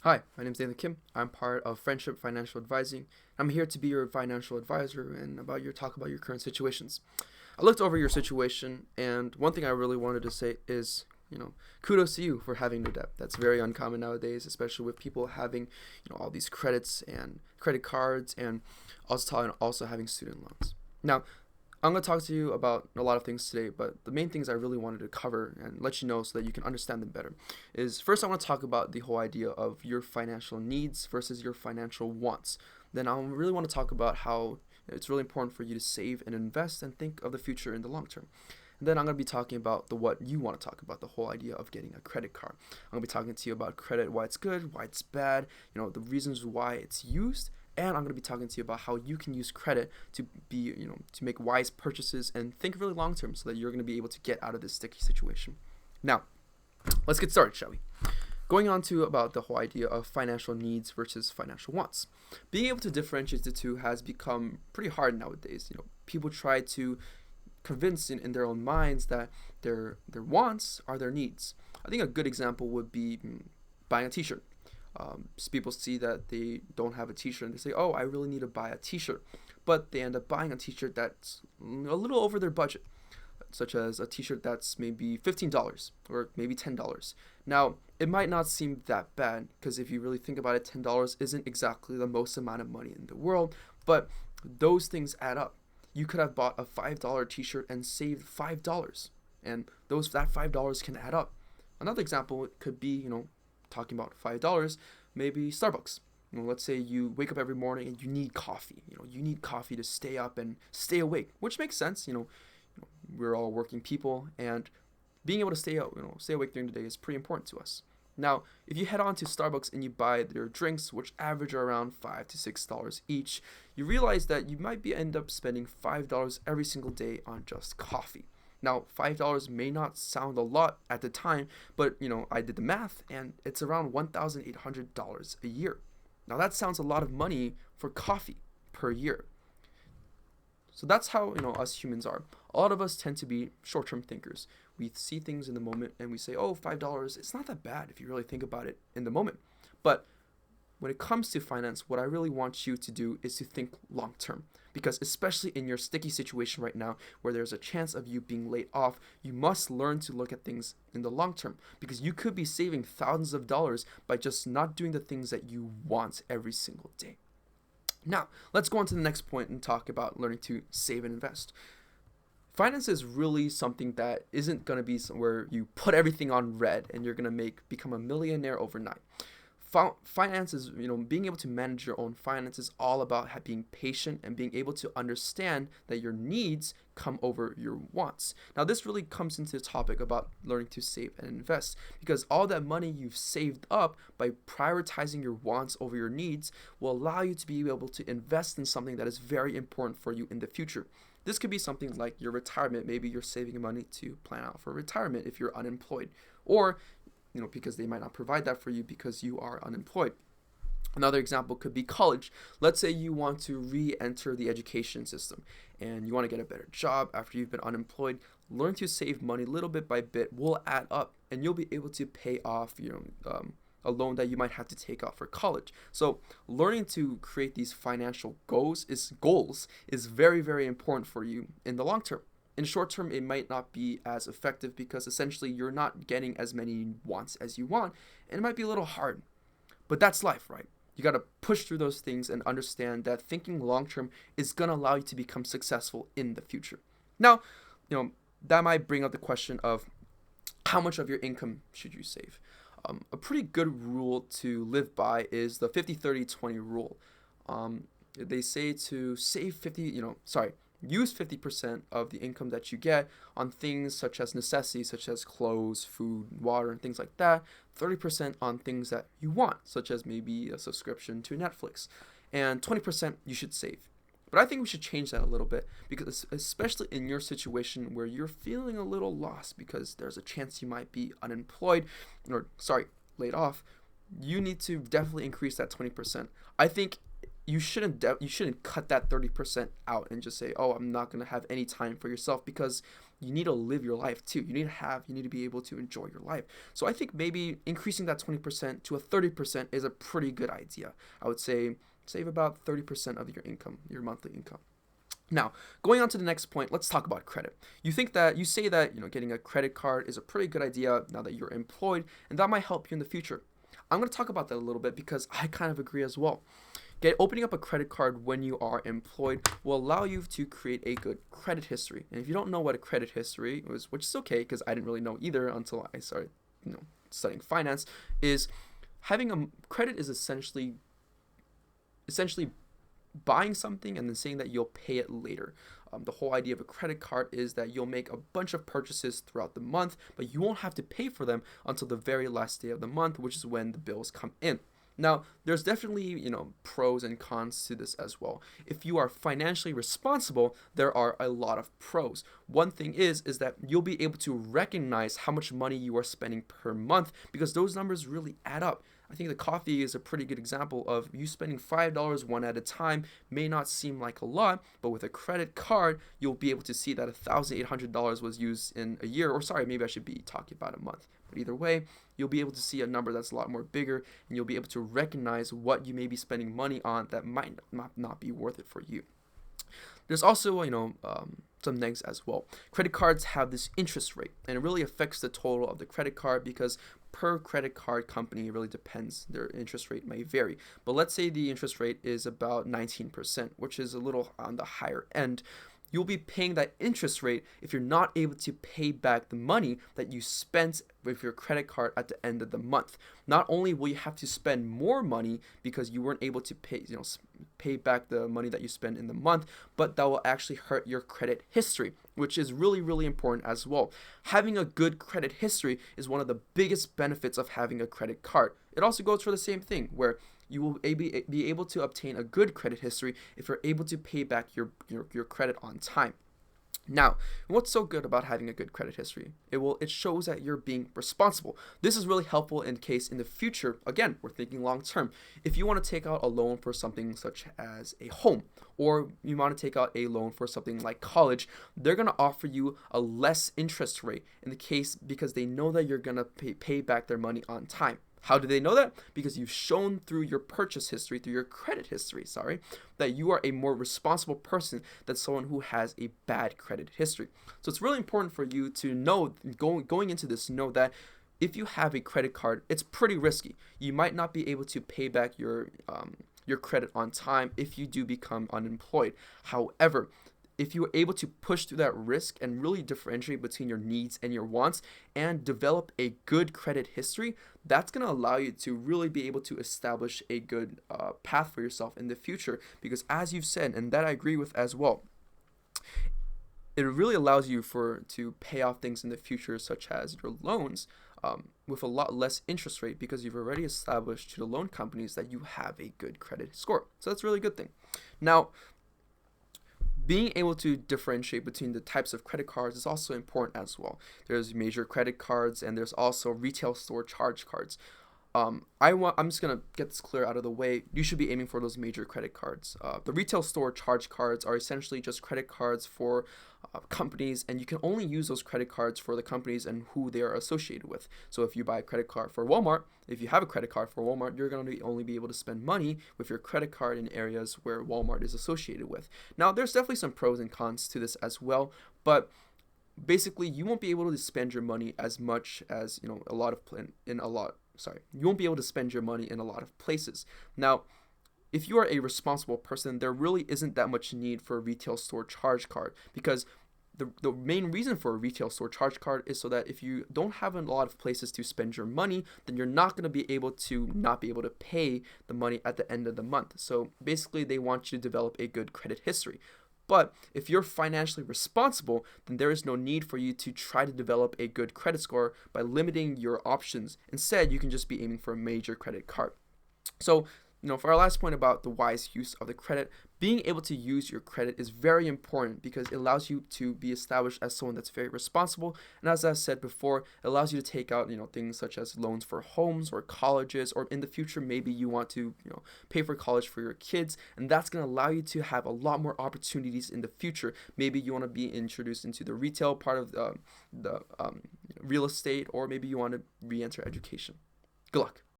Hi, my name is Nathan Kim. I'm part of Friendship Financial Advising. I'm here to be your financial advisor and talk about your current situations. I looked over your situation, and one thing I really wanted to say is, kudos to you for having no debt. That's very uncommon nowadays, especially with people having, all these credits and credit cards, and also having student loans. Now, I'm going to talk to you about a lot of things today, but the main things I really wanted to cover and let you know so that you can understand them better is first, I want to talk about the whole idea of your financial needs versus your financial wants. Then I really want to talk about how it's really important for you to save and invest and think of the future in the long term. And then I'm going to be talking about the what you want to talk about, the whole idea of getting a credit card. I'm going to be talking to you about credit, why it's good, why it's bad, the reasons why it's used, and I'm going to be talking to you about how you can use credit to to make wise purchases and think really long term so that you're going to be able to get out of this sticky situation. Now, let's get started, shall we? Going on to about the whole idea of financial needs versus financial wants. Being able to differentiate the two has become pretty hard nowadays. People try to convince in their own minds that their wants are their needs. I think a good example would be buying a t-shirt. People see that they don't have a t-shirt and they say, oh, I really need to buy a t-shirt, but they end up buying a t-shirt that's a little over their budget, such as a t-shirt that's maybe $15 or maybe $10. Now, it might not seem that bad because if you really think about it, $10 isn't exactly the most amount of money in the world, but those things add up. You could have bought a $5 t-shirt and saved $5, and that $5 can add up. Another example could be, talking about $5, maybe Starbucks. Let's say you wake up every morning and you need coffee. You need coffee to stay up and stay awake, which makes sense. We're all working people, and being able to stay awake during the day is pretty important to us. Now, if you head on to Starbucks and you buy their drinks, which average around $5 to $6 each, you realize that you might end up spending $5 every single day on just coffee. Now, $5 may not sound a lot at the time, but I did the math and it's around $1,800 a year. Now, that sounds a lot of money for coffee per year. So that's how us humans are. A lot of us tend to be short-term thinkers. We see things in the moment and we say, "Oh, $5, it's not that bad if you really think about it in the moment." But when it comes to finance, what I really want you to do is to think long term. Because especially in your sticky situation right now, where there's a chance of you being laid off, you must learn to look at things in the long term. Because you could be saving thousands of dollars by just not doing the things that you want every single day. Now, let's go on to the next point and talk about learning to save and invest. Finance is really something that isn't going to be where you put everything on red and you're going to become a millionaire overnight. Finance is, being able to manage your own finances, all about being patient and being able to understand that your needs come over your wants. Now, this really comes into the topic about learning to save and invest, because all that money you've saved up by prioritizing your wants over your needs will allow you to be able to invest in something that is very important for you in the future. This could be something like your retirement. Maybe you're saving money to plan out for retirement if you're unemployed, or because they might not provide that for you because you are unemployed. Another example could be college. Let's say you want to re-enter the education system and you want to get a better job after you've been unemployed. Learn to save money little bit by bit will add up, and you'll be able to pay off, a loan that you might have to take out for college. So learning to create these financial goals is very, very important for you in the long term. In short term, it might not be as effective because essentially you're not getting as many wants as you want, and it might be a little hard. But that's life, right? You got to push through those things and understand that thinking long term is going to allow you to become successful in the future. Now, that might bring up the question of how much of your income should you save? A pretty good rule to live by is the 50-30-20 rule. They say to save 50, use 50% of the income that you get on things such as necessities, such as clothes, food, water, and things like that. 30% on things that you want, such as maybe a subscription to Netflix. And 20% you should save. But I think we should change that a little bit, because especially in your situation where you're feeling a little lost because there's a chance you might be unemployed, laid off, you need to definitely increase that 20%. I think you shouldn't cut that 30% out and just say, oh, I'm not going to have any time for yourself, because you need to live your life too. You need to be able to enjoy your life. So I think maybe increasing that 20% to a 30% is a pretty good idea. I would say save about 30% of your income, your monthly income. Now, going on to the next point, let's talk about credit. You say that, getting a credit card is a pretty good idea now that you're employed, and that might help you in the future. I'm going to talk about that a little bit because I kind of agree as well. Opening up a credit card when you are employed will allow you to create a good credit history. And if you don't know what a credit history is, which is okay because I didn't really know either until I started, studying finance, is having a credit is essentially buying something and then saying that you'll pay it later. The whole idea of a credit card is that you'll make a bunch of purchases throughout the month, but you won't have to pay for them until the very last day of the month, which is when the bills come in. Now, there's definitely, pros and cons to this as well. If you are financially responsible, there are a lot of pros. One thing is that you'll be able to recognize how much money you are spending per month because those numbers really add up. I think the coffee is a pretty good example of you spending $5 one at a time may not seem like a lot, but with a credit card, you'll be able to see that $1,800 was used in a year, or sorry, maybe I should be talking about a month. But either way, you'll be able to see a number that's a lot more bigger, and you'll be able to recognize what you may be spending money on that might not be worth it for you. There's also, some negs as well. Credit cards have this interest rate, and it really affects the total of the credit card because per credit card company, it really depends. Their interest rate may vary. But let's say the interest rate is about 19%, which is a little on the higher end. You'll be paying that interest rate if you're not able to pay back the money that you spent with your credit card at the end of the month. Not only will you have to spend more money because you weren't able to pay back the money that you spent in the month, but that will actually hurt your credit history, which is really, really important as well. Having a good credit history is one of the biggest benefits of having a credit card. It also goes for the same thing where you will be able to obtain a good credit history if you're able to pay back your credit on time. Now, what's so good about having a good credit history? It shows that you're being responsible. This is really helpful in case in the future, again, we're thinking long term. If you want to take out a loan for something such as a home, or you want to take out a loan for something like college, they're going to offer you a less interest rate in the case because they know that you're going to pay back their money on time. How do they know that? Because you've shown through your purchase history, through your credit history, that you are a more responsible person than someone who has a bad credit history. So it's really important for you to know, going into this, know that if you have a credit card, it's pretty risky. You might not be able to pay back your credit on time if you do become unemployed. However, if you are able to push through that risk and really differentiate between your needs and your wants and develop a good credit history, that's going to allow you to really be able to establish a good path for yourself in the future. Because as you've said, and that I agree with as well, it really allows you to pay off things in the future, such as your loans, with a lot less interest rate because you've already established to the loan companies that you have a good credit score. So that's a really good thing. Now, being able to differentiate between the types of credit cards is also important as well. There's major credit cards and there's also retail store charge cards. I'm just gonna get this clear out of the way. You should be aiming for those major credit cards. The retail store charge cards are essentially just credit cards for companies, and you can only use those credit cards for the companies and who they are associated with. So if you buy a credit card for Walmart, if you have a credit card for Walmart, you're going to only be able to spend money with your credit card in areas where Walmart is associated with. Now, there's definitely some pros and cons to this as well, but basically, you won't be able to spend your money as much as you won't be able to spend your money in a lot of places. Now, if you are a responsible person, there really isn't that much need for a retail store charge card because the main reason for a retail store charge card is so that if you don't have a lot of places to spend your money, then you're not going to be able to not be able to pay the money at the end of the month. So basically, they want you to develop a good credit history. But if you're financially responsible, then there is no need for you to try to develop a good credit score by limiting your options. Instead, you can just be aiming for a major credit card. So, for our last point about the wise use of the credit, being able to use your credit is very important because it allows you to be established as someone that's very responsible. And as I said before, it allows you to take out, things such as loans for homes or colleges, or in the future, maybe you want to, pay for college for your kids. And that's going to allow you to have a lot more opportunities in the future. Maybe you want to be introduced into the retail part of the real estate, or maybe you want to re-enter education. Good luck.